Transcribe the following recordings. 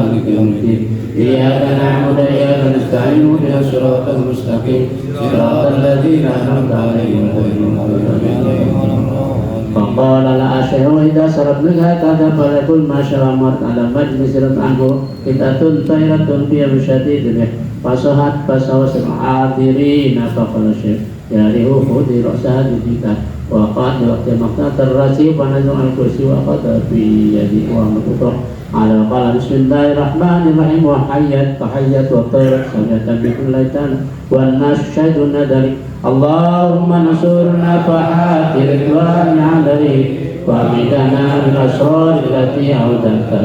مالك يوم الدين إياك نعبد وإياك نستعين اهدنا الصراط المستقيم صراط الذين أنعمت عليهم غير المغضوب عليهم. فقال الأشعر إذا سربنك هكذا فليكن ما شاء مرت على مجلس عنه إذا طيرة فيها بشديد به فصحت فسوس العابرين فقال الشيخ يا ريح خذي رأسها بك وقال وقت مقتات الرسي ونزع الكرسي وقد في يده ومكفر على قال بسم الله الرحمن الرحيم وحيت وطيرت سمعت بكل ليتان والناس شهدون ذلك اللهم نصرنا فحات رضوان عليه وامدنا بالاسرار التي اودتها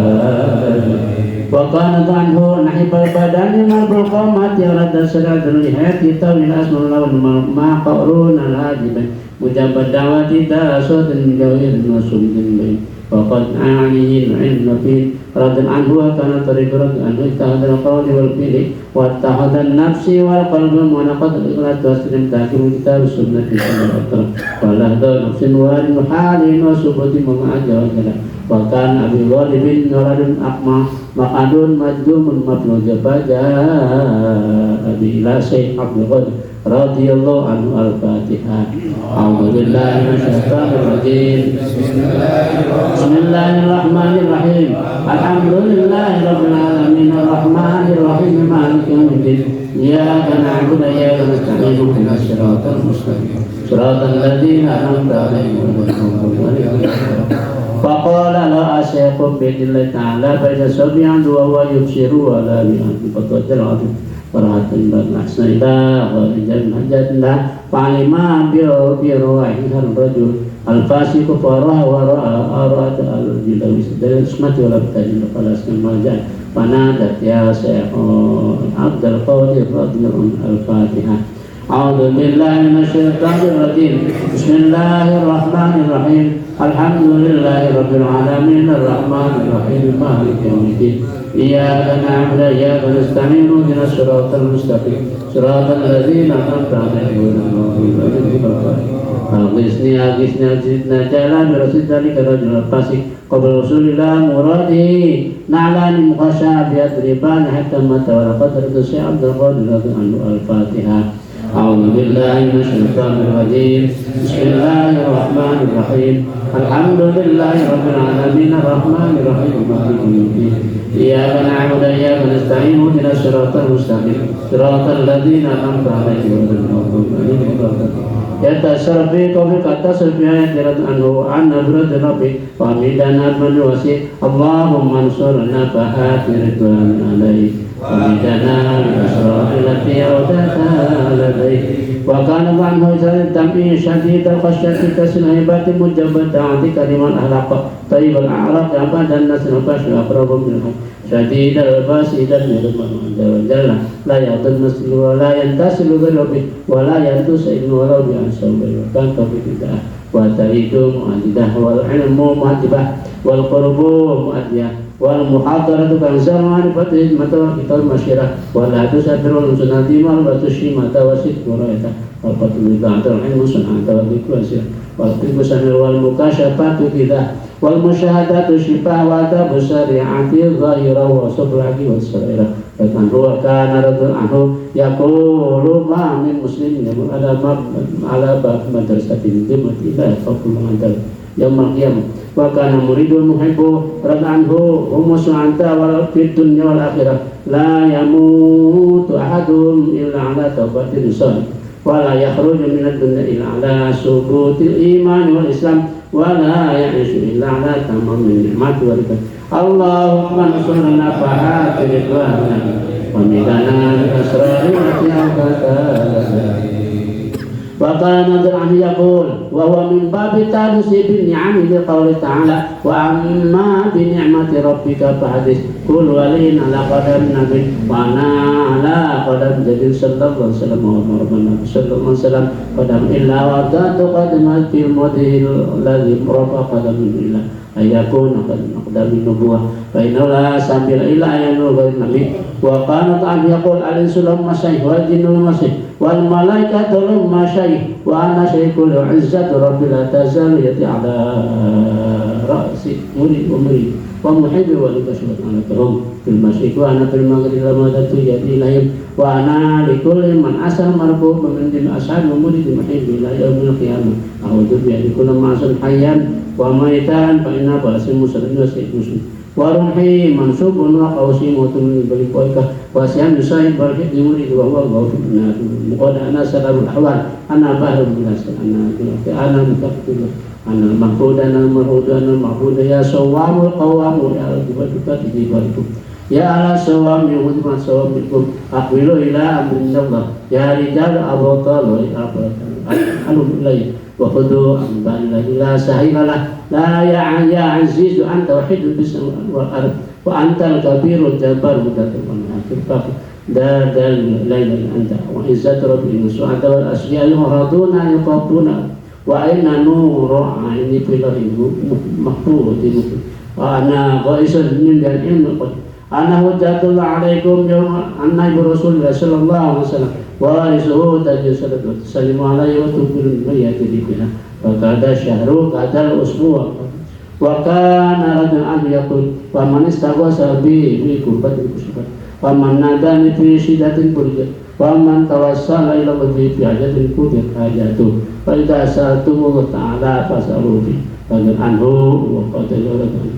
وكانت عنه نحب البدن مربوط قامت يرد سرعة الحياة طويل أسمر لون مع قرون الهاجب مجاب الدعوة تاسوت من جوهر وسمد بين وقد أعني العلم فيه رد عنه وكان طريق رد عنه اتخذ القول والفعل واتخذ النفس والقلب ونقض الإخلاص واستلم تحكيم كتاب السنة في كل الأطراف ولهذا نفس وارد حال وسبوت مما جل وكان أبي غالب ولد أقمى مقعد مجدوم مفلوج فجاء إلى شيخ عبد الغالب رضي الله عنه الفاتحة أعوذ بالله من الشيطان الرجيم بسم الله الرحمن الرحيم الحمد لله رب العالمين الرحمن الرحيم مالك يوم الدين إياك نعبد وإياك نستعين اهدنا الصراط المستقيم صراط الذين أنعمت عليهم غير المغضوب عليهم. فقال لا أشيخ بإذن الله تعالى فإذا سمع وهو يبصر ولا بأنت فتوجه العظيم قرأت الأحسن إلى غير حجة الله فعلما برواحها الرجل الفاسق فراه وأراد الجلوس الاسمة ولا بتجل فلاس المرجع فنادت يا شيخ عبد القادر رضي الله الفاتحة أعوذ بالله من الشيطان الرجيم بسم الله الرحمن الرحيم الحمد لله رب العالمين الرحمن الرحيم مالك يوم الدين إياك نعبد وإياك نستعين اهدنا الصراط المستقيم صراط الذين أنعمت عليهم غير المغضوب عليهم. أغثني زدنا جلال برسول ذلك الرجل الفاسق قبل وصول إلى مراده نعلان مخشع بيضربان حتى مات ولقد رد الشيخ عبد القادر رضي عنه الفاتحة. أعوذ بالله من الشيطان الرجيم بسم الله الرحمن الرحيم الحمد لله رب العالمين الرحمن الرحيم مالك يوم الدين إياك نعبد وإياك نستعين اهدنا الصراط المستقيم صراط الذين أنعمت عليهم غير المغضوب عليهم. يتأثر في قولك اتصل بآيات رد عنه عن برد ربي وامدنا من وسيع اللهم انصرنا فهات رضوان عليه وامدنا بالأسرار التي أودتها لديه وكان عنه تمئي شديد الخشية كسر هيبات مجبة عندك لمن أهلق طيب الأعراق أبدا الناس نفاش أقرب منهم شديد الباس إذا نرمان عز وجل لا يعطي المسلم ولا ينتصل بالرب ولا ينتص ابن ولو بأن صوبه وكان توفيق الله وتريد مؤدده والعلم مؤدبه والقرب مؤديه والمحاضرة كنزر معرفة حكمة وكتاب مشيرة ولا تسدر السنة مربة الشيمة وصدق ورأيته والقتل بعد العلم صنعة والذكر وسيرة والطب سمير والمكاشفات كذا والمشاهدات الشفاء وآداب الشريعة الظاهرة وصبرك والسريرة فكان هو كان رضي عنه يقول ما من مسلم يمر على باب مدرسة الدمة لا يخاف من يوم القيامة وكان مريد محب رضي عنه هم سعداء في الدنيا والآخرة لا يموت أحدهم إلا على توبة الصالح ولا يخرج من الدنيا إلا على ثبوت الإيمان والإسلام ولا يعيش إلا على تمام النعمة والرضا اللهم انصرنا فهات رضوانا ومدنا بالأسرار التي أودتها. وقال نظر عنه يقول وهو من باب التعرس بالنعم لقوله تعالى وأما بنعمة ربك فحدث كل ولي على قدم نبي وأنا على قدم جديد صلى الله عليه وسلم وربنا صلى الله عليه وسلم قدم إلا وضعت قدمت في المده الذي رفع قدم إلا أن يكون قد أقدم النبوة فإنه لا سبيل إلا أن ينور النبي. وقالت أن يقول الإنس لهم شيء والجن لهم شيء والملائكة لهم شيء وأنا شيء عزة ربي لا تزال يدي على رأسي أمري ومحب ولكشفت عنتهم في المشرق وأنا في المغرب لمددت يدي إليهم وأنا لكل من أسر مرفوع من دم أسعد ومريد محب إلى يوم القيامة أعوذ بيد كل معصم حيا وميتا فإن بأس مسلم وسيد مسلم ورمحي منصوب وقوسي موت من بلقائك وسيام يصاحب بركة مريد وهو غافر مقال أنا سلام الأحوال أنا بحر الناس أنا متقبل أنا المحمود أنا المرهود أنا المعبود يا صوام القوام يا ربك تجيبكم يا على صوام يهود ما صوام منكم أقبلوا إلى أمر الله يا رجال أبطال أحلوا إليه وخذوا أنباء الله لا سهيل له لا يا عزيز أنت وحيد بالسماء والأرض وأنت الكبير الجبار مدبر والمعترف دار الليل أنت وعزة ربي سبحانه والأشياء يعرضون يقابون وأين نور عيني في الله محفوظ وأنا غائص من العلم أنا حجة الله عليكم يوم أن برسول الله صلى الله عليه وسلم وارثه تجسد وتسلم عليه وتقبل من يأتي بنا وكذا الشهر كذا الأسبوع وكان رجل أن يقول ومن استغاث بي في كربة المشركة ومن ناداني في شدة البرجة ومن توسل إلى وجهه في حاجة كتب حاجته فإذا سألتم الله تعالى فاسألوا فيه فقد عنه وقد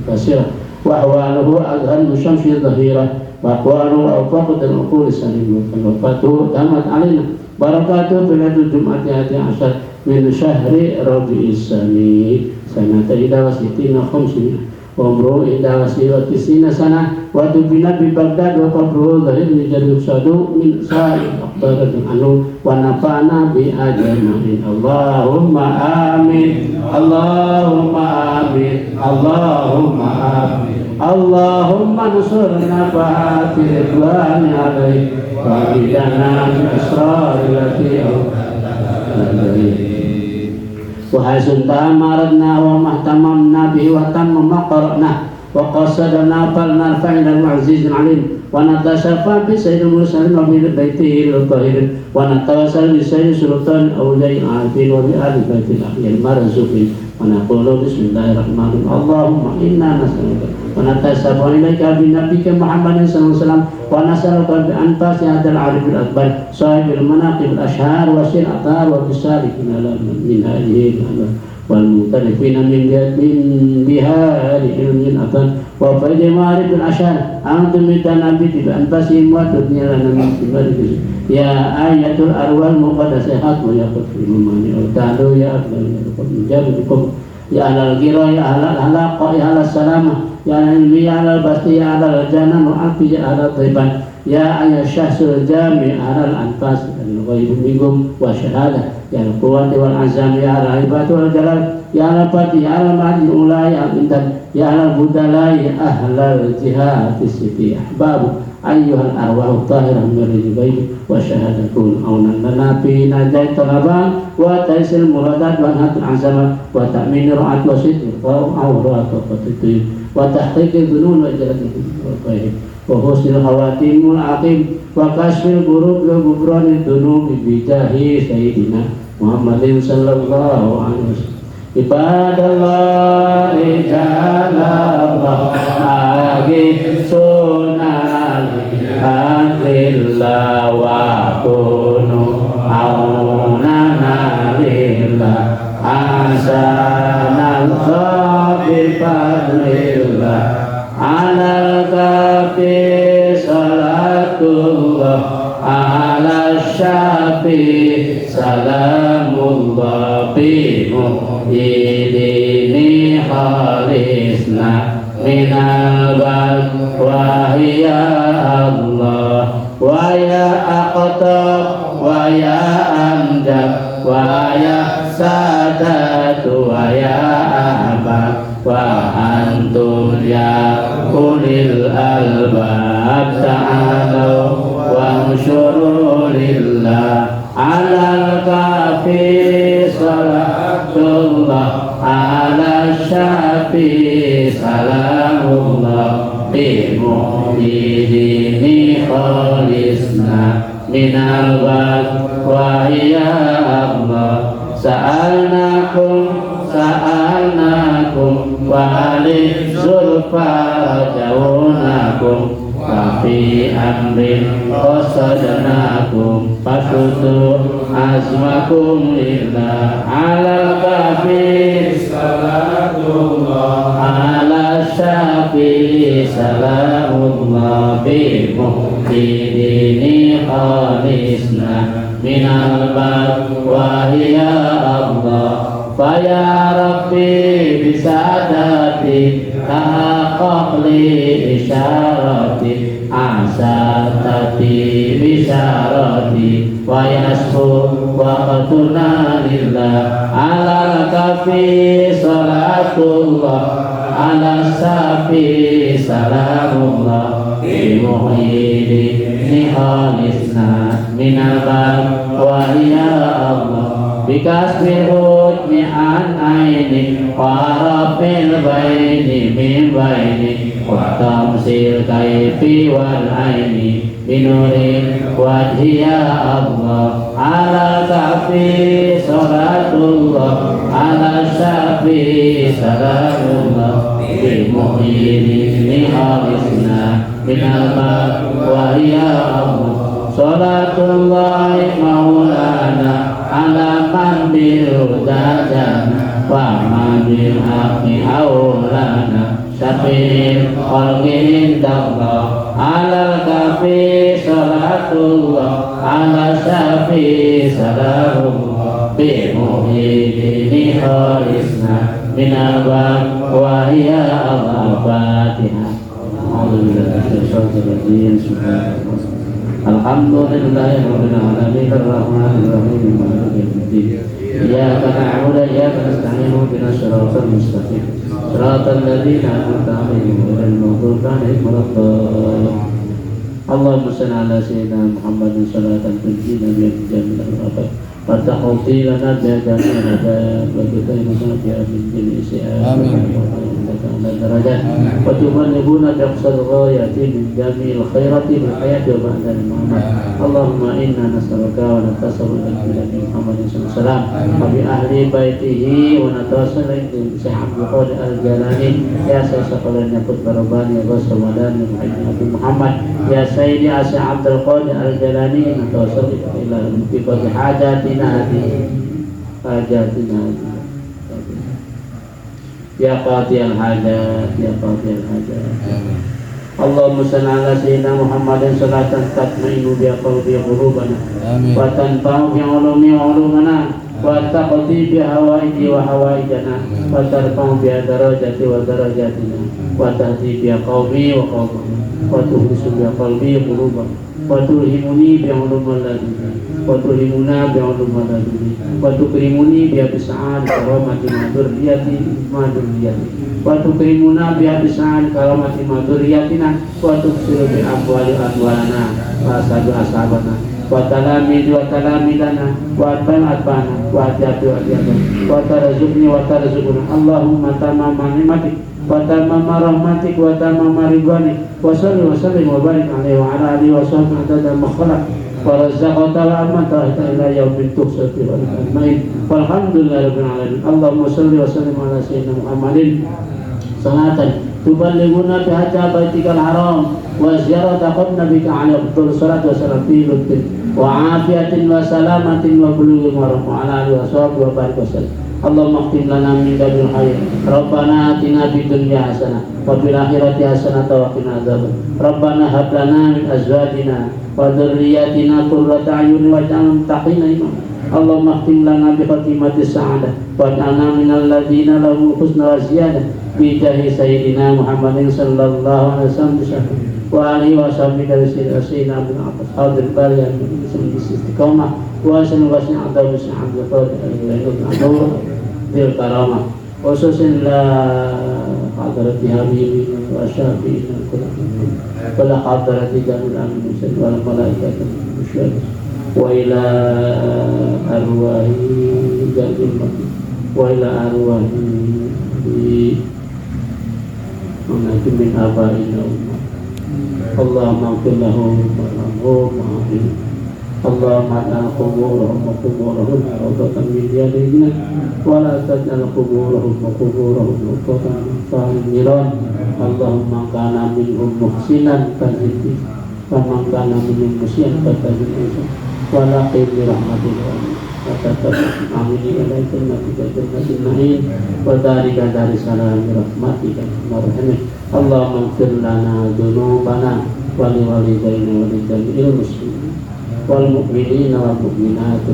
كثيرا وأحواله أظهر من الشمس ظهيرة وأقواله أوفق العقول السليمة وفاته تمت علينا بركاته في ليلة الجمعة 11 من شهر ربيع الثاني سنة 61 500 وعمره 91 سنة ودفن ببغداد وقبره ظهير من صدوق من سائر أخبار عنه ونفعنا بأجمعين اللهم آمين اللهم آمين اللهم آمين اللهم انصرنا فآت رضوان عليه وأبدنا بالأسرار التي وحسن تأمرنا وما اهتممنا به وتم ما قرأناه وقصدنا فلنرفع إلى العزيز العليم ونتشفى بسيد المرسلين وببيته الطاهرين ونتوسل بسيد سلطان الأولياء العارفين وبآل بيت الأخيار المرزوقين ونقول بسم الله الرحمن الرحيم اللهم إنا نسألك ونتشفى إليك بنبيك محمد صلى الله عليه وسلم ونسألك بأنفاس هذا العارف الأكبر صاحب المناقب الأشهار وسير الأطهار وبالسالكين من هذه الأمر والمختلفين من بهذه علم الأطهار وفيد معارف الأشهار أنتم متنبت بأنفاسهم وتدني لنا من سبيل يا آية الأرواح المقدسة حق يا قدر المانع وتعالوا يا أفضل مجابكم يا أهل الغيرة يا أهل الحلاق يا أهل السلامة يا أهل العلم يا أهل البسط يا أهل الجنة والعافية يا أهل الطيبان يا أيها الشخص الجامع أهل الأنفاس الغيب منكم وشهادة يا القوة والعزم يا العباد والجلال يا الفتح يا المعد الأولى يا الإنتاج يا البدلاء يا أهل الجهاد الستي أحباب أيها الأرواح الطاهرة من الغيب وشهادة كن عونا لنا في نجاة الطلبة وتيسير المرادات وانهاء العزمة وتأمين رعاة وصدق وعورات وقتل وتحقيق الظنون وإجابة الخير وحسن الخواتيم العقيم وكشف الكروب وغفران الذنوب بجاه سيدنا محمد صلى الله عليه وسلم عباد الله رجال الله أغثنا لله وكونوا عوننا لله حسن الخاف بفضل الله على الكافي صلاة الله على الشافي سلام الله بمؤيدين خالصنا من البل وهي الله ويا أقطب ويا أمجد ويا سادات ويا أحباب وأنتم يا أولي الألباب تعالوا وانشروا لله على الكافي صلاة الله على الشافي سلام الله بمؤيدين خالصنا من الغد وهي الله sa'alnakum wa alih zulfa jaunakum wa fi amrin qasadnakum fasutu azmakum lillah alal kafi salatullah ala syafi salamullah bi muhtidini khalisna minal balwahi ya Allah faya rabbi bisadati tahaqqaq li isyarati asatati bisyarati wa yasfu wa qatuna lillah ala kafi salatullah ala safi salamullah bi muhyidini khalisna minal balwahi ya Allah bikasmi hutmi an aini warafil baini min baini wa tamsil kaifi wal aini binuri wajhi ya Allah ala kafi salatullah ala syafi salamullah bi muhyidini khalisna minal balwahi ya Allah salatullahi maulana ala man bil dajana wa man bil haqqi aulana syafir qalbin dallah ala kafi salatullah ala syafi salamullah bi muhyidini khalisna minal balwahi ya Allah Fatihah. Alhamdulillahi rabbil alamin arrahmanir rahim maliki yaumiddin iyyaka na'budu wa iyyaka nasta'in ihdinas siratal mustaqim siratal ladzina an'amta 'alaihim ghairil maghdubi 'alaihim waladdallin Allahumma shalli 'ala sayyidina Muhammadin shalatan tunjina biha min jami'il afat wa taqdi lana biha jami'al hadaya wa tuqimuna biha min jami'is sayyi'at درجات وتبلغنا بأقصى الغايات من جميع الخيرات في الحياة وبعد الممات اللهم إنا نسألك ونتصل إليك بنبي محمد صلى الله عليه وسلم وبأهل بيته ونتصل إليك بشيخ عبد القادر الجيلاني يا سيد يقود برباني يا غوث الوداني محمد محمد يا سيدي الشيخ عبد القادر الجيلاني نتصل إلى انتقاض حاجاتنا هذه ya qadiyal hajat ya qadiyal hajat Allahumma shalli ala sayyidina Muhammadin salatan tatma'innu biha qalbi qulubana wa tanfa'u bi ulumi ulumana wa taqdi bi hawaiji wa hawaijana wa tarfa'u bi darajati wa darajatina wa tahdi bi qaumi wa qaumana wa tuhrisu bi qalbi qulubana wa tulhimuni bi ulumil laduni wa tulimuna bi ulumil laduni wa tukrimuni bi absa'al karamati maduriyati wa tukrimuna bi absa'al karamati maduriyatina wa tuksiru bi amwali amwalana wa asadu asabana wa talamidana wa atbana wa atiatu wa tarzuqni wa tarzuquna Allahumma tamama ni'matik wa tamama rahmatik wa tamama ridwanik wa salli wa sallim wa barik alaihi wa ala alihi wa sahbihi adada makhluk wa razaqata wa amata ila yaumin tuhsati wa ajmain walhamdulillahi rabbil alamin Allahumma salli wa sallim ala sayyidina Muhammadin salatan tuballighuna biha baitikal haram wa ziyarata nabika alaihi afdhalus salatu wassalam fi lutfin wa afiyatin wa salamatin wa bulughin wa ala alihi wa sahbihi wa barik wa sallam Allahumma khtim lana min ladun khair Rabbana atina fid dunya hasanah wa fil akhirati hasanah wa qina adzaban Rabbana hab lana min azwajina wa dhurriyyatina qurrata a'yun waj'alna muttaqina imama Allahumma khtim lana bi khatimatis sa'adah waj'alna minal ladzina lahum husna wa ziyadah bi jahi sayyidina Muhammadin sallallahu alaihi wasallam wa alihi wa sahbihi sayyidina Abu Abbas hadir bariyan min istiqamah wa sallallahu alaihi wasallam bil karamah khususin la hadrati habibi wa syafi'ina wala hadrati jamil amin wal malaikatu musyad wa ila arwahi jamil wa ila arwahi menakim min abaina Allahumma qul lahum wa اللهم اجعل قبورهم وقبورهم روضة من رياض الجنة ولا تجعل قبورهم وقبورهم روضة من فحش النيران اللهم كان منهم محسنا فزد ومن كان منهم مسيئا فتزد ولقهم برحمتك amin ilaihi jannati jannatin na'im wa dzalika dari salam rahmatika warhamna Allahumma ighfir lana dzunubana wa li walidayna wa li jami'il muslimin wal mu'minina wal mu'minat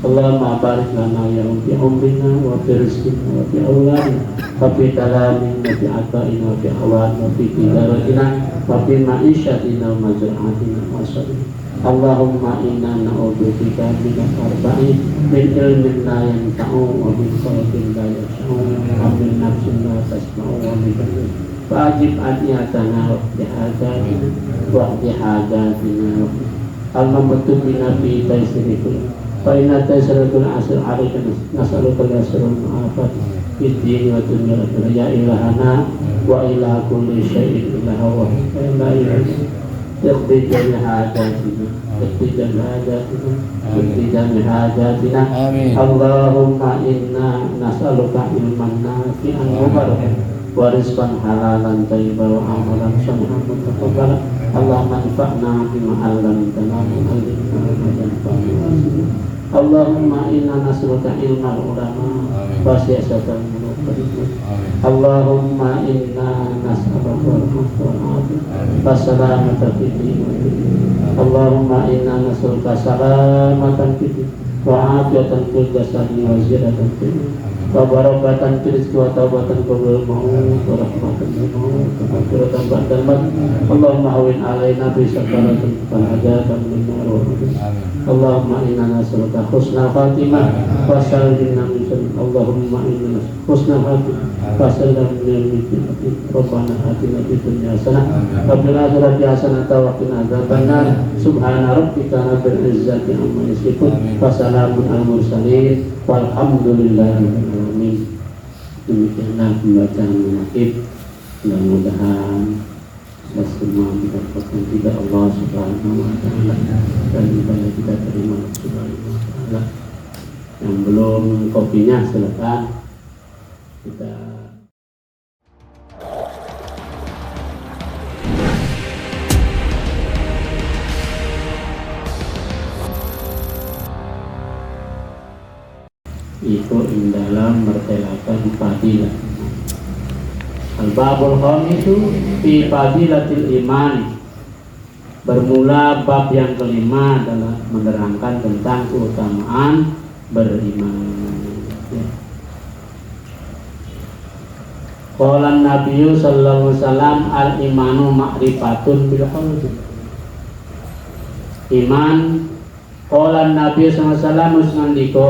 Allahumma barik lana ya fi umrina wa fi rizqina wa fi awladina wa fi talamin wa fi ataina wa fi awad wa fi tijaratina wa fi ma'isyatina wa majrahatina wa sallim Allahumma inna na'udzubika min arba'in min ilmin la yanfa'u wa min qalbin la yash'u wa min nafsin la tasma'u wa min qalbin fa'ajib adiyatana wa bihajatina wa bihajatina al-mamutub bina fi taisirikul fa inna taisirikul asir alika nas'alukal yasrul ma'afat fid-dini wa dunya ya ilahana wa ilaha kulli syai'in ilaha wa ilaha اقضي جميع حاجاتنا اقضي جميع حاجاتنا اقضي جميع حاجاتنا اللهم إنا نسألك علما نافعا مباركا ورزقا حلالا طيبا وعملا صالحا متقبلا اللهم انفعنا بما علمتنا وعلمنا ما ينفعنا Allahumma inna nas'aluka ilmal ulama wa siyasatan muluk. Allahumma inna nas'aluka al-afwa wa salamata fid din. Allahumma inna nas'aluka salamatan fid din wa afiyatan fil jasadi wa ziyadatan fil wa barakatan fil rizqi wa taubatan qabla al-maut wa rahmatan lil maut wa maghfiratan ba'dal maut. Allahumma hawwin alaina bi sakaratin wa hajatan min nar. Allahumma inna nas'aluka husnal khatimah wa sallimna min syarri. Allahumma inna nas'aluka husnal khatimah wa sallimna min syarri. Rabbana atina fid dunya hasanah wa fil akhirati hasanah wa qina adzabannar. Subhana rabbika rabbil izzati amma yasifun wa salamun alal mursalin walhamdulillahi rabbil alamin. Demikianlah pembacaan manaqib. Mudah-mudahan kita semua mendapatkan ridha Allah Subhanahu wa taala dan ibadah kita terima Subhanahu wa taala. Yang belum kopinya silakan kita. Itu dalam mertelakan fadilah. Al-babul khamisu fi fadilatil iman. Bermula bab yang kelima adalah menerangkan tentang keutamaan beriman. Qala Nabi sallallahu alaihi wasallam al-imanu ma'rifatun bil qalbi. Iman qala Nabi sallallahu alaihi wasallam usnandiko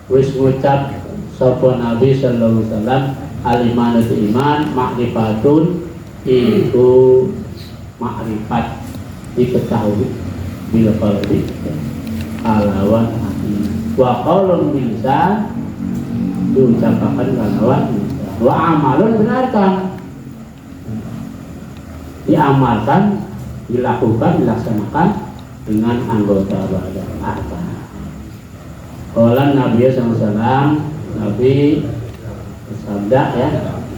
wis ngucap sapa Nabi sallallahu alaihi wasallam al-iman itu iman ma'rifatun itu makrifat diketahui bila qalbi alawan hati wa qaulun bil lisan diucapkan alawan wa amalun benarkan diamalkan dilakukan dilaksanakan dengan anggota badan apa. Qala Nabi sallallahu alaihi wasallam Nabi bersabda ya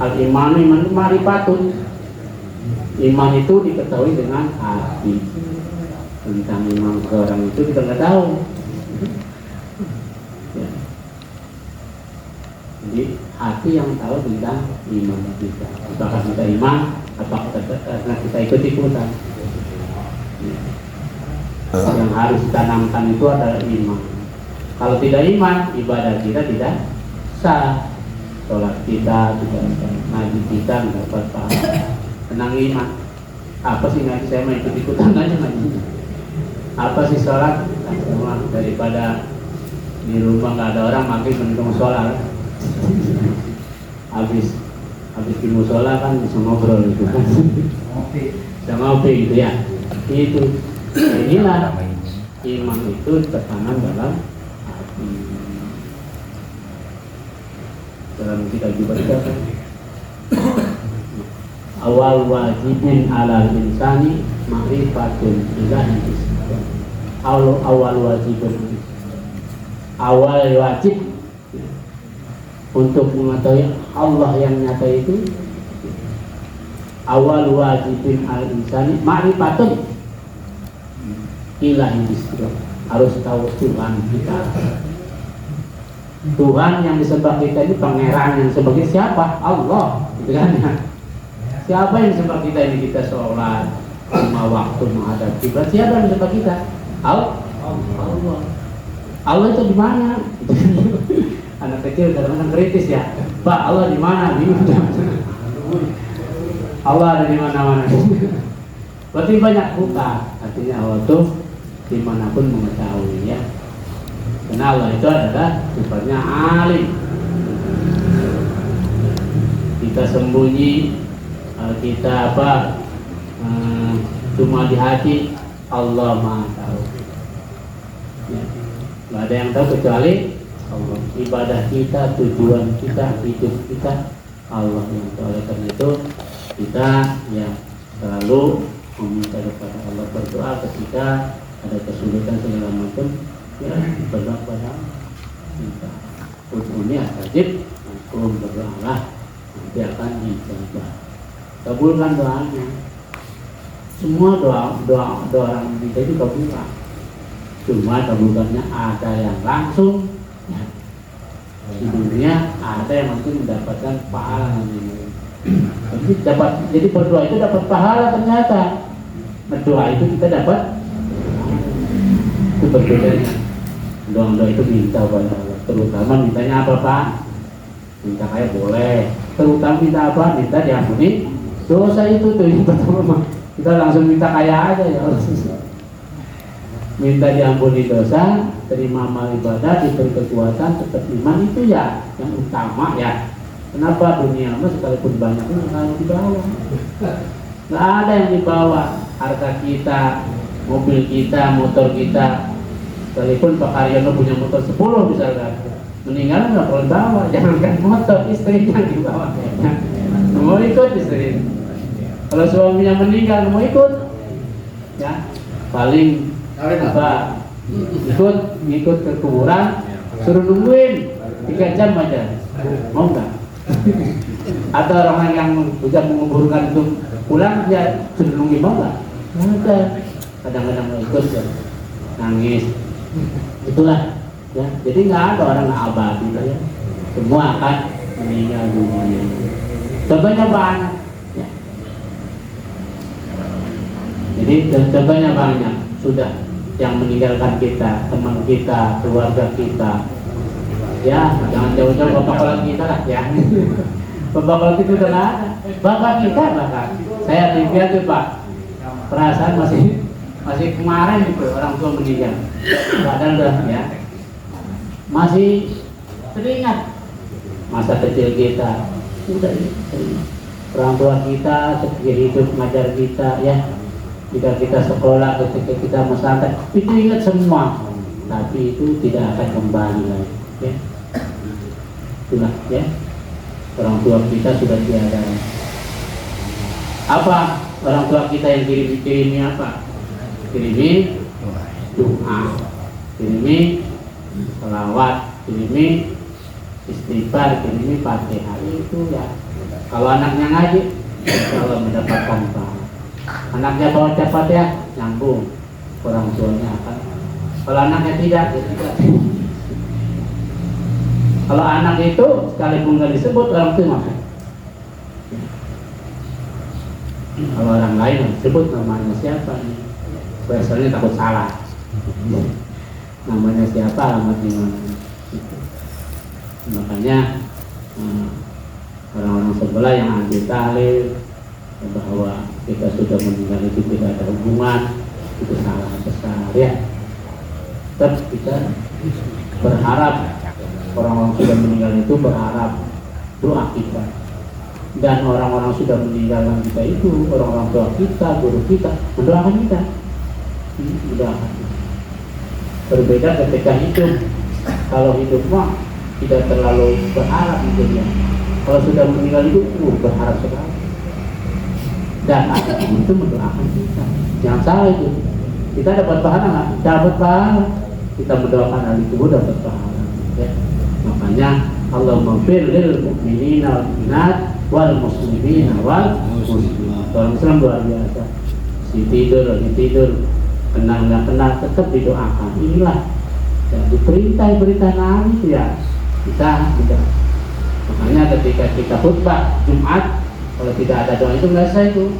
al-iman ma'rifatun. Iman itu diketahui dengan hati. Tentang iman ke orang itu kita nggak tahu ya. Jadi hati yang tahu tentang iman kita. Apakah kita iman, apakah kita ikut-ikutan ya. Yang harus ditanamkan itu adalah iman. Kalau tidak iman, ibadah kita tidak sah. Sholat kita tidak sah, ngaji kita tidak dapat pahala. Tenang iman. Apa sih ngaji saya mau ikut-ikutan aja ngaji. Apa sih sholat? Nah, daripada di rumah nggak ada orang makin mendung sholat. Habis di musola kan bisa ngobrol itu kan. Bisa ngopi gitu ya. Itu inilah iman itu tertanam dalam hati. Dalam kita juga kan. Awal wajibin alal insani ma'rifatul ilahi. awal wajib untuk mengetahui Allah yang nyata itu. Awal wajibin al insani ma'rifatun ilahi bisro, harus tahu Tuhan kita. Tuhan yang disembah kita ini pangeran yang sebagai siapa? Allah, gitu kan ya. Siapa yang disembah kita ini? Kita sholat 5 waktu menghadap kiblat. Siapa yang disembah kita? Allah. Allah itu di mana? Anak kecil kadang-kadang kritis ya. Pak, Allah di mana? Allah ada di mana-mana. Berarti banyak buka. Artinya Allah itu dimanapun mengetahui ya. Karena Allah itu adalah sifatnya alim. Kita sembunyi, kita cuma di hati, Allah Maha tahu. Ya. Gak ada yang tahu kecuali Allah. Ibadah kita, tujuan kita, hidup kita, Allah yang tahu. Oleh karena itu kita ya selalu meminta kepada Allah, berdoa ketika ada kesulitan segala macam, ya berdoa kepada kita. Ini wajib, belum berdoalah nanti akan dijawab. Kabulkan doanya. Semua doa orang kita itu kabulkan. Cuma kabulkannya ada yang langsung, ya. Di dunia ada yang nanti mendapatkan pahala. Jadi berdoa itu dapat pahala ternyata. Berdoa itu kita dapat. Itu berbedanya. Doa itu minta kepada Allah. Terutama mintanya apa Pak? Minta kaya boleh. Terutama minta apa? Minta diampuni dosa itu tuh yang pertama. Kita langsung minta kaya aja ya Allah. Minta diampuni dosa, terima amal ibadah, diberi kekuatan, tetap iman, itu ya yang utama ya. Kenapa dunia mah sekalipun banyak pun selalu di bawah. Nggak ada yang dibawa. Harta kita, mobil kita, motor kita. Sekalipun Pak Karyono punya motor 10 misalkan, meninggal nggak perlu bawa. Jangankan motor, istrinya dibawa. Mau ikut istri. Kalau suaminya meninggal mau ikut, ya paling apa? Ikut ke kuburan, suruh nungguin 3 jam aja. Mau nggak? Atau orang yang sudah menguburkan itu pulang dia sudah nungguin mau nggak? Nggak. Kadang-kadang ikut ya, nangis. Itulah ya. Jadi nggak ada orang nggak abadi lah ya. Semua akan meninggal dunia. Contohnya banyak. Ya. Jadi contohnya banyak sudah yang meninggalkan kita, teman kita, keluarga kita. Ya, jangan jauh-jauh bapak kalau kita lah ya. Bapak kalau kita udah nggak ada. Bapak kita bahkan. Saya lihat tuh Pak, perasaan masih kemarin itu orang tua meninggal. Padahal udah ya. Masih teringat masa kecil kita. Udah teringat. Orang tua kita seperti hidup mengajar kita ya. Jika kita sekolah, ketika kita pesantren, itu ingat semua. Tapi itu tidak akan kembali lagi. Ya. Itulah ya. Orang tua kita sudah tiada. Apa orang tua kita yang kirimi apa? Kirimi doa, kirimi selawat, kirimi istighfar, kirimi Fatihah. Itu ya. Kalau anaknya ngaji, kalau mendapatkan pahala. Anaknya bawa Fatihah, nyambung. Orang tuanya akan. Kalau anaknya tidak, ya tidak. Kalau anak itu sekalipun nggak disebut orang tua makan. Kalau orang lain disebut namanya siapa nih? Biasanya takut salah. Namanya siapa, alamat di mana? Makanya orang-orang sebelah yang anti tahlil bahwa kita sudah meninggal itu tidak ada hubungan, itu salah besar ya. Tetap kita berharap orang-orang sudah meninggal itu berharap doa kita, dan orang-orang sudah meninggalkan kita itu orang-orang tua kita, guru kita mendoakan kita, mendoakan. Berbeda ketika hidup. Kalau hidup mah tidak terlalu berharap gitu ya. Kalau sudah meninggal itu berharap sekali. Dan akhirnya itu mendoakan kita. Jangan salah itu. Kita dapat pahala nggak? Dapat pahala. Kita mendoakan ahli kubur dapat pahala. Ya. Makanya Allah maghfir lil mu'minina wal mu'minat wal muslimina wal muslimat. Orang Islam luar biasa. Si tidur, lagi tidur, kenal nggak kenal tetap didoakan. Inilah ya, diperintah Nabi itu ya kita. Makanya ketika kita khutbah Jumat, kalau tidak ada doa itu nggak sah itu.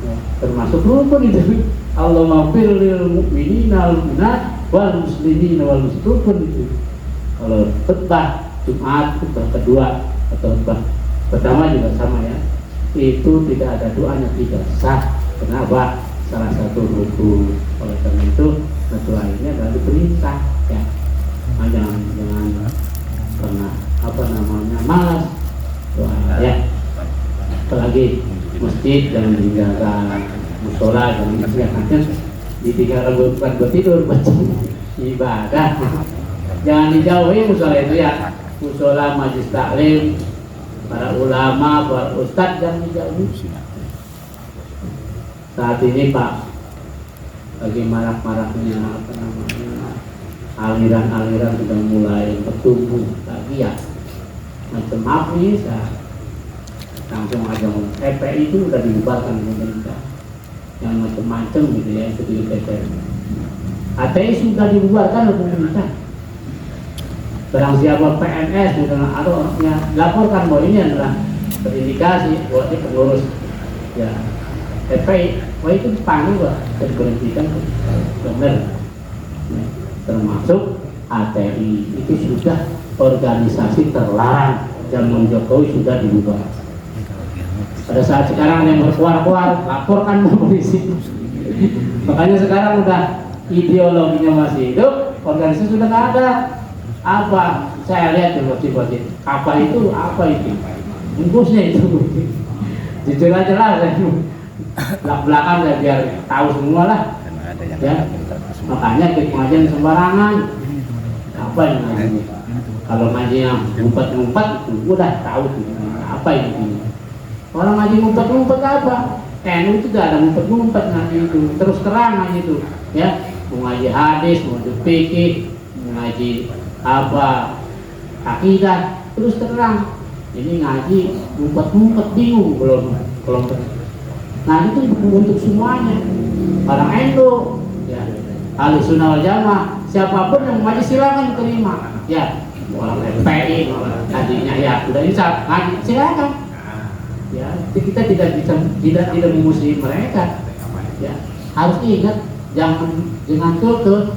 Ya, termasuk rukun itu. Allah maghfir lil mu'minina wal mu'minat wal muslimina wal muslimat itu. Kalau khutbah Jumat, khutbah kedua atau khutbah pertama juga sama ya. Itu tidak ada doanya, tidak sah. Kenapa? Salah satu rukun. Oleh karena itu doa ini adalah diperintah ya. Jangan pernah malas doa ya. Apalagi masjid jangan ditinggalkan, musola jangan ditinggalkan, ditinggalkan bukan buat tidur, buat ibadah. Jangan dijauhi musola itu ya. Musola, majelis taklim, para ulama, para ustadz jangan dijauhi. Saat ini Pak, lagi marak-maraknya aliran-aliran sudah mulai bertumbuh lagi ya. Macam apa bisa langsung aja FPI itu udah dibubarkan pemerintah. Yang macam-macam gitu ya, itu di DPR. HTI sudah dibubarkan oleh pemerintah. Barang siapa PNS misalnya atau orangnya laporkan bahwa ini adalah terindikasi bahwa dia pengurus ya FPI, wah itu dipanggil Pak dan diberhentikan benar. Termasuk HTI itu sudah organisasi terlarang, zaman Jokowi sudah dibubar. Pada saat sekarang yang berkuar-kuar laporkan ke polisi. Makanya sekarang udah ideologinya masih hidup, organisasi sudah nggak ada. Apa? Saya lihat di wajib-wajib. Apa itu? Bungkusnya itu. Jujur aja lah, belak-belakan saya biar tahu semua lah. Ya. Makanya ikut pengajian sembarangan. Apa yang ngaji? Kalau ngaji yang ngumpet-ngumpet, udah tahu apa ini. Orang ngaji ngumpet-ngumpet apa? NU itu tidak ada ngumpet-ngumpet ngaji itu. Terus terang ngaji itu, ya. Mau ngaji hadis, mau ngaji fikih, mau ngaji apa akidah, terus terang. Ini ngaji ngumpet-ngumpet bingung belum. Nah itu untuk semuanya. Orang NU, ya. Ahli Sunnah wal Jamaah, siapapun yang ngaji silakan terima. Ya, orang FPI, tadinya ya udah insaf ngaji silakan. Ya, kita tidak memusuhi mereka. Ya, harus ingat jangan tuh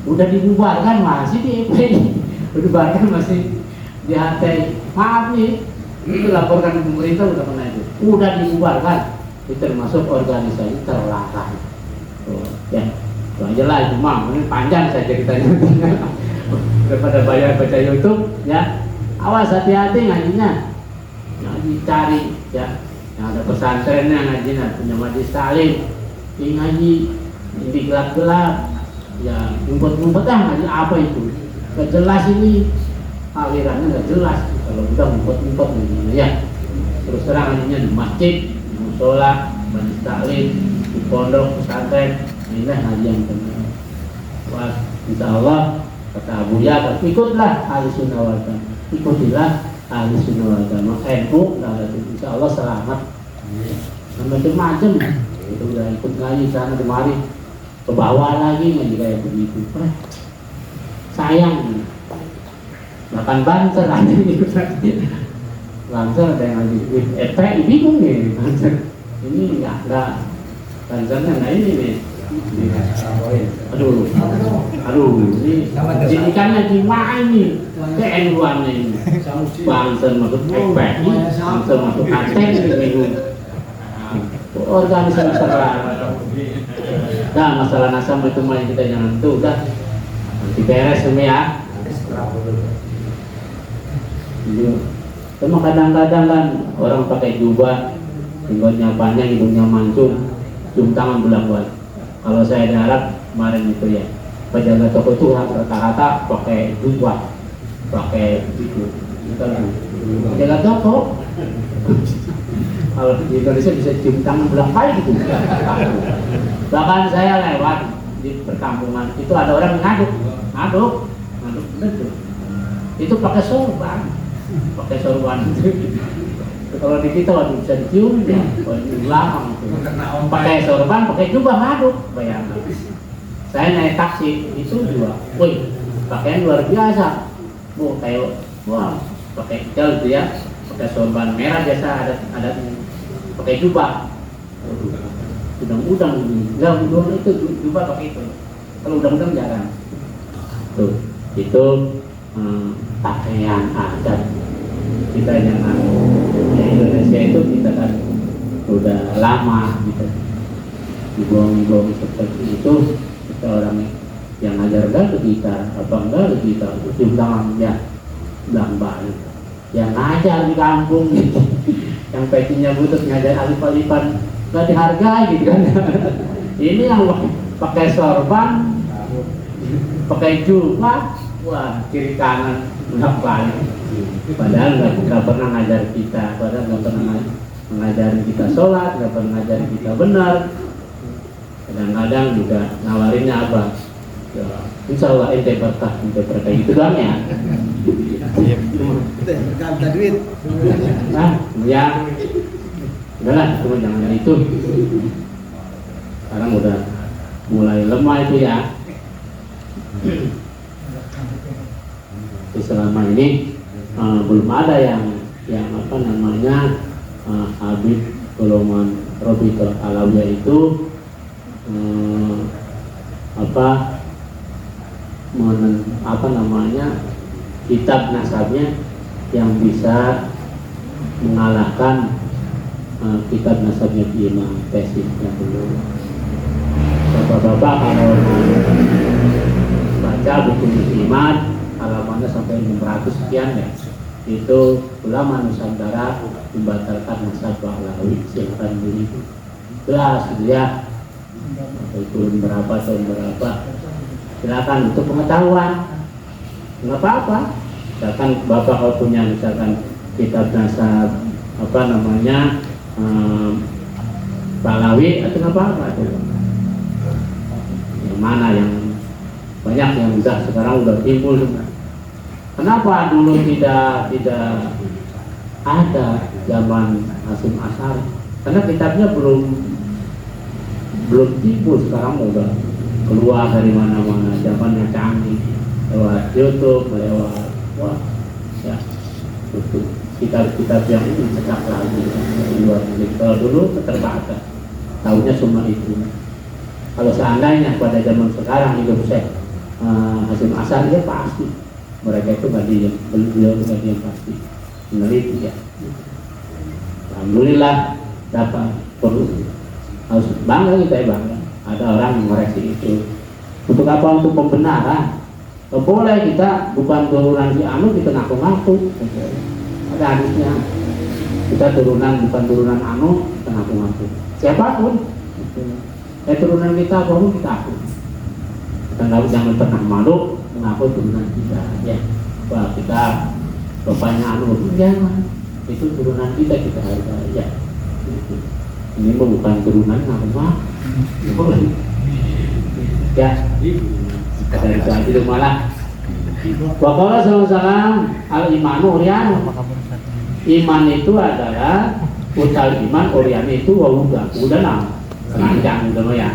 udah dibubarkan masih di FPI, dibubarkan masih di HTI. Maaf nih, itu laporkan ke pemerintah udah pernah itu. Udah dibubarkan, itu termasuk organisasi terlarang. Ya, itu aja lah itu mah, ini panjang saya ceritanya. Daripada bayar baca YouTube, ya. Awas hati-hati ngajinya. Ngaji cari ya, yang ada pesantrennya ngajinya, punya majelis taklim, ini ngaji di gelap-gelap, ya ngumpet-ngumpet ngaji apa itu? Gak jelas ini alirannya gak jelas. Kalau udah ngumpet-ngumpet ngajinya ya. Terus terang ngajinya di masjid, di musola, majelis taklim, di pondok pesantren, inilah ngaji yang benar. Wah, insya Allah kata Abu Bakar, ikutlah ahli sunnah wal jamaah, ikutilah ahli sunnah wal jamaah, NU, insya Allah selamat. Macam-macam, itu udah ikut ngaji sana kemari, ke bawah lagi ngaji kayak begitu. Sayang, bahkan Banser ada gitu. Banser ada yang ngaji, FPI bingung nih Banser. Ini nggak Bansernya nggak ini nih. Aduh, ini jadikannya gimana ini? TN-nya ini. Banser masuk FPI, Banser masuk ATEN ini bingung. Organisasi terlarang. Nah, masalah nasam itu mah kita jangan tuh, udah nanti beres semua ya. Cuma kadang-kadang kan orang pakai jubah, jenggotnya panjang, hidungnya mancung, cium tangan bolak-balik. Kalau saya di Arab kemarin itu ya, penjaga toko itu rata-rata pakai jubah, pakai itu. Penjaga toko Kalau di Indonesia bisa cium tangan belang kali gitu. Bahkan saya lewat di perkampungan itu ada orang yang ngaduk betul. Itu pakai sorban. Kalau di kita waktu bisa dicium ya, belakang itu. Pakai sorban, pakai jubah ngaduk, bayangkan. Saya naik taksi itu juga, woi, pakaian luar biasa. Kayak wah, pakai gel dia, pakai sorban merah biasa ada pakai jubah. Udang-udang itu jubah pakai itu. Kalau udang-udang jarang. Tuh, itu pakaian adat kita yang di Indonesia itu kita kan udah lama gitu dibuang seperti itu. Kita orang yang ngajar ke kita apa enggak ke kita cium tangan ya bilang balik yang ngajar di kampung gitu. Yang pecinya butuh ngajar alif-alifan nggak dihargai gitu kan. Ini yang pakai sorban pakai jubah, wah kiri kanan belak balik. Padahal nggak pernah ngajar kita, padahal nggak pernah mengajarin kita sholat, nggak pernah ngajarin kita benar. Kadang-kadang juga nawarinnya apa? Ya, insya Allah ente berkah gitu doang ya. Berkah duit. Nah, ya, udahlah, cuma jangan itu. Sekarang udah mulai lemah itu ya. Selama ini belum ada yang apa namanya Habib golongan Robiqah Alawiyah itu apa namanya kitab nasabnya yang bisa mengalahkan kitab nasabnya Imam Tesis yang dulu. Bapak-bapak kalau baca buku Muslimat halamannya sampai 600 sekian ya, itu ulama Nusantara membatalkan nasab Pahlawi. Silakan beli jelas ya, turun berapa tahun berapa, silakan untuk pengetahuan, nggak apa-apa. Misalkan bapak kalau punya misalkan kitab nasab apa namanya Pahlawi atau nggak apa-apa, yang mana yang banyak yang sekarang udah timbul. Kenapa dulu tidak ada zaman Hasyim Asy'ari? Karena kitabnya belum timbul. Sekarang udah keluar dari mana-mana, zamannya canggih, lewat YouTube, lewat ya itu kitab-kitab yang cetak lagi di luar negeri. Kalau dulu terbatas, tahunya semua itu. Kalau seandainya pada zaman sekarang hidup saya Hasyim Asy'ari ya pasti mereka itu beliau yang pasti meneliti ya. Alhamdulillah dapat harus bangga kita ya, bangga ada orang yang mengoreksi itu. Untuk apa? Untuk pembenaran. Boleh kita bukan turunan si anu kita ngaku-ngaku. Ada hadisnya. Kita bukan turunan anu kita ngaku-ngaku. Siapapun. Turunan kita apapun kita aku. Kita jangan pernah malu mengaku turunan kita ya. Wah kita bapaknya anu jangan. Itu turunan kita hargai ya. Ini bukan turunan ngaku-ngaku. Boleh. Ya. Dari itu malah. Waqala sallallahu al-imanu uryan. Iman itu adalah utal iman, uryan itu wawuga. Udah nama. Senanjang udah ya.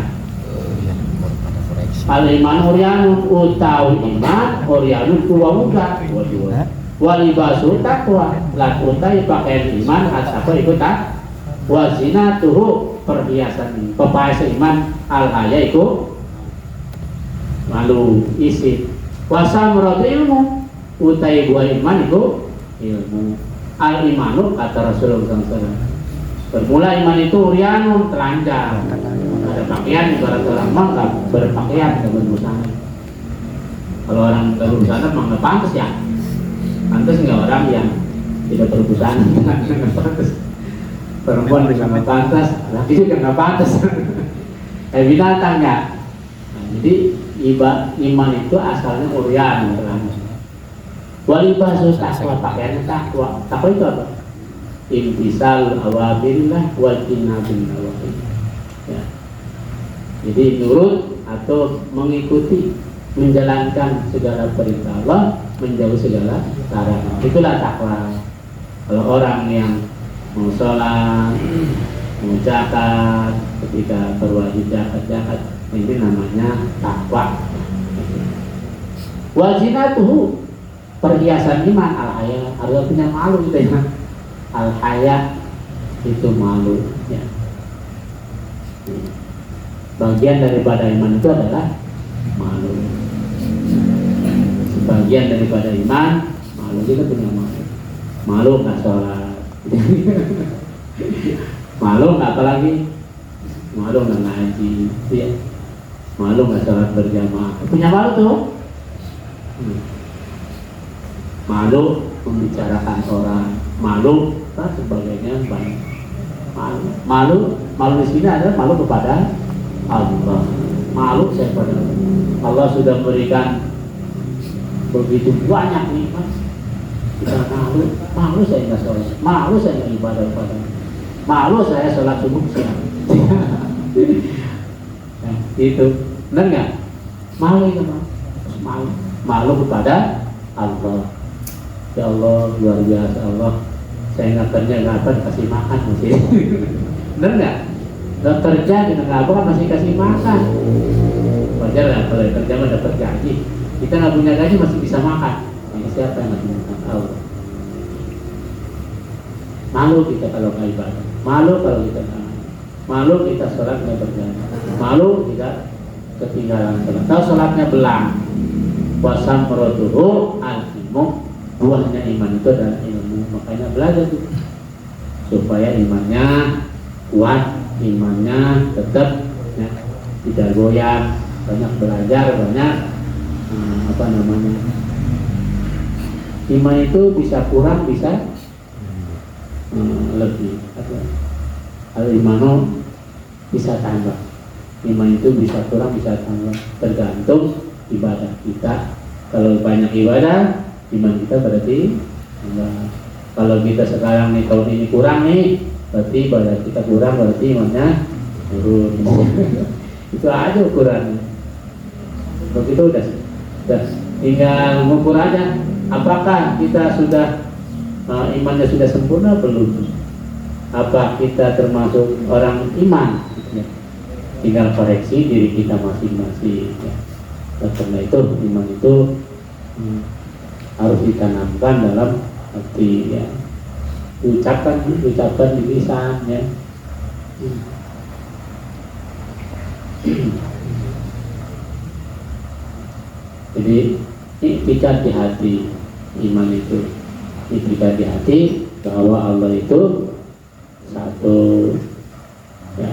Al-iman uryanun utawi iman uryanun wawuga. Walibasu taqwa. Lan utai pakaian iman apa itu tak? Wazina tuhu perhiasan pepaes iman al-haya itu malu isi wasa merot ilmu utai buah iman itu ilmu al-imanu kata Rasulullah SAW. Bermula iman itu urianun telanjang, ada pakaian ibarat orang nggak berpakaian berbusana. Kalau orang berbusana memang nggak pantas ya, pantas nggak orang yang tidak berbusana nggak pantas. Perempuan juga nggak pantas, laki juga nggak pantas. Binatang ya. Nah, jadi iman itu asalnya uryan. Walibasus takwa, pakaiannya takwa. Takwa itu apa? imtisal awamirillah wal inabin nawahi. Ya. Jadi nurut atau mengikuti, menjalankan segala perintah Allah, menjauh segala larangan. Itulah takwa. Kalau orang yang mau sholat, mau zakat, ketika berwajib zakat, ini namanya takwa. Wajinatuhu, perhiasan iman al-haya, artinya malu gitu ya. Al-haya itu malu ya. Bagian daripada iman itu adalah malu. Sebagian daripada iman, malu juga punya malu. Malu nggak sholat, malu nggak apalagi, malu nggak ngaji, ya. Malu nggak sholat berjamaah, punya malu tuh. Malu membicarakan orang, malu dan sebagainya banyak. Malu di sini adalah malu kepada Allah. Malu saya pada Allah sudah memberikan begitu banyak nikmat. Kita malu saya nggak sholat, malu saya nggak ibadah pada, malu saya sholat subuh siang. Nah, itu benar nggak? Malu itu malu kepada Allah. Ya Allah, luar biasa Allah. Saya nggak kerja nggak apa kasih makan masih. Benar nggak? Nggak kerja kita nggak apa masih kasih makan. Wajar lah kalau kerja mah dapat gaji. Kita nggak punya gaji masih bisa makan. Ini siapa yang masih makan? Allah. Malu kita kalau nggak ibadah. Malu kalau kita nggak. Malu kita sholat nggak berjamaah. Malu kita ketinggalan sholat. Tahu sholatnya belang. Wasam merotuhu al-ilmu. Buahnya iman itu adalah ilmu. Makanya belajar tuh supaya imannya kuat, imannya tetap ya, tidak goyang. Banyak belajar, banyak iman itu bisa kurang, bisa lebih. Al-imanu bisa tambah. Iman itu bisa kurang, bisa tambah. Tergantung ibadah kita. Kalau banyak ibadah, iman kita berarti tambah. Kalau kita sekarang nih tahun ini kurang nih, berarti ibadah kita kurang, berarti imannya turun. Itu aja ukurannya. Begitu udah tinggal mengukur aja. Apakah kita sudah imannya sudah sempurna belum? Apa kita termasuk orang iman? Tinggal koreksi diri kita masing-masing. Karena itu iman itu harus ditanamkan dalam hati ya. Ucapkan di lisan ya. Jadi iktikad di hati, iman itu iktikad di hati bahwa Allah itu satu ya.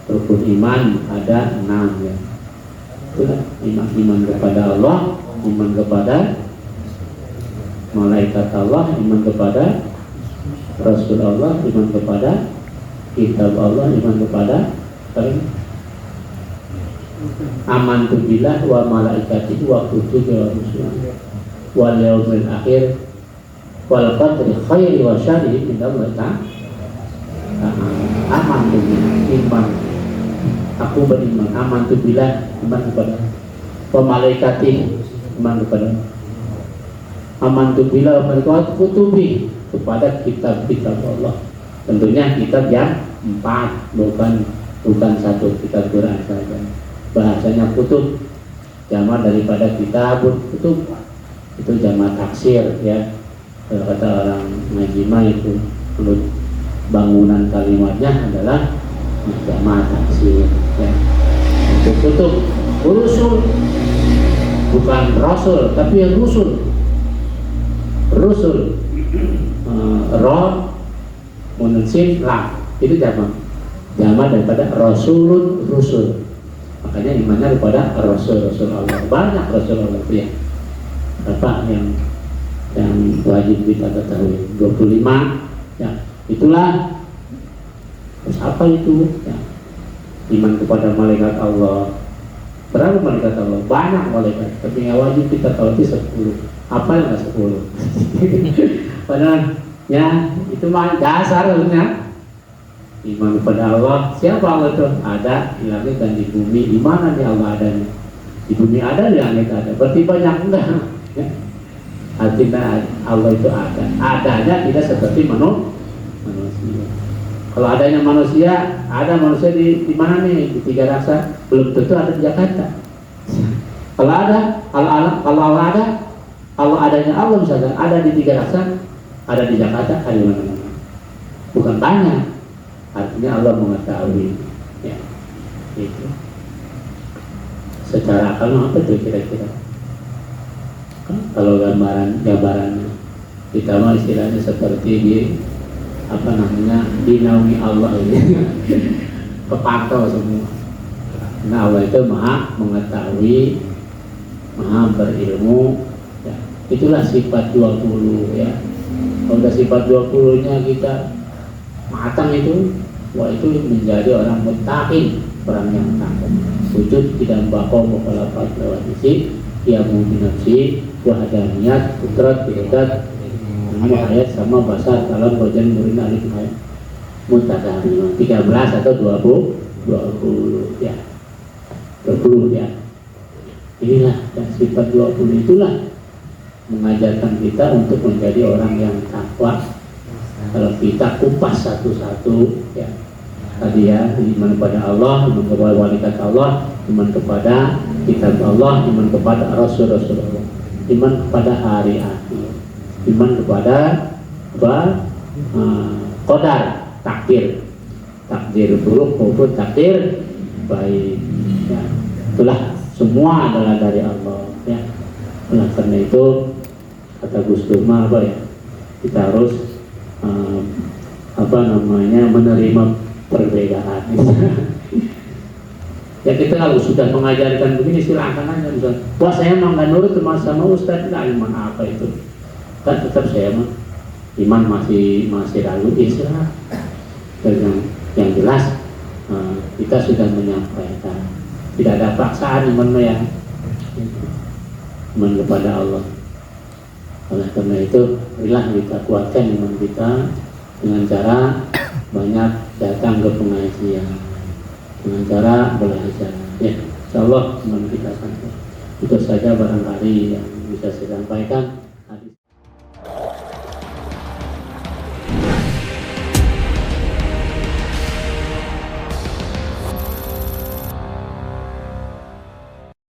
Rukun iman ada 6 ya. Itulah iman kepada Allah, iman kepada malaikat Allah, iman kepada Rasul Allah, iman kepada kitab Allah, iman kepada amantu billah wa malaikatihi wa kutubihi wa rusulihi wal yaumil akhir wal qadri khairi wa syarrihi min Allah ta'ala. Amantu billah, iman. Aku beriman, amantu billah, iman kepada wa malaikatihi, iman kepada amantu billah wa malaikatihi kutubi, kepada kitab-kitab Allah. Tentunya kitab yang 4, bukan satu kitab Quran saja. Bahasanya kutub, jamak daripada kitabun kutub, itu jamak taksir ya. Kalau kata orang Najimah itu menurut bangunan kalimatnya adalah jamak taksir ya. Itu kutub, rusul, bukan rasul tapi yang rusul. Roh munsin lam itu jamak daripada rasulun rusul. Makanya imannya kepada Rasul Allah. Banyak Rasul Allah itu ya. Apa yang wajib kita ketahui? 25 ya. Itulah. Terus apa itu? Ya. Iman kepada malaikat Allah. Berapa malaikat Allah? Banyak malaikat. Tapi yang wajib kita tahu itu 10. Apa yang nggak 10? Padahal Ya, itu mah dasar sebenarnya. Iman kepada Allah. Siapa Allah itu? Ada di langit dan di bumi. Di mana nih Allah adanya? Di bumi ada, di langit ada. Berarti banyak enggak? Ya. Artinya Allah itu ada. Adanya tidak seperti manusia. Kalau adanya manusia, ada manusia di mana nih? Di Tiga Raksa. Belum tentu ada di Jakarta. Kalau ada, kalau adanya Allah misalkan ada di Tiga Raksa, ada di Jakarta, ada di mana-mana. Bukan banyak. Artinya Allah mengetahui. Ya, itu. Secara akal apa tuh kira-kira? Kalau gambarannya kita mah istilahnya seperti di dinaungi Allah ini. Kepantau semua. Nah Allah itu maha mengetahui, maha berilmu. Ya. Itulah sifat 20 ya. Kalau udah sifat 20-nya kita matang itu, wah itu menjadi orang muttaqin, orang yang takut. Wujud tidak bakal mukhalafat lewat isi, ia mungkin nafsi, wahadaniyat, kudrat, bihadat, nama ayat sama bahasa dalam bagian murid alif ayat mutadari 13 atau 20 ya. 20 ya. Inilah dan sifat 20 itulah mengajarkan kita untuk menjadi orang yang takwa. Kalau kita kupas satu-satu ya. Tadi ya, iman kepada Allah, iman kepada walikat Allah, iman kepada kitab Allah, iman kepada Rasul-Rasulullah, iman kepada hari akhir, iman kepada qadar, takdir buruk maupun takdir baik. Ya. Itulah semua adalah dari Allah. Ya. Oleh karena itu kata Gus Durma kita harus menerima perbedaan. Ya kita kalau sudah mengajarkan begini silahkan aja misalnya. Wah saya mah nggak nurut sama Ustadz, nggak iman apa itu? Kan tetap saya mah iman masih ragu. Istilah yang jelas kita sudah menyampaikan. Tidak ada paksaan iman ya. Iman kepada Allah. Oleh karena itu, marilah kita kuatkan iman kita dengan cara banyak datang ke pengajian, dengan cara belajar. Ya, insyaallah iman kita sampai. Itu saja barangkali yang bisa saya sampaikan.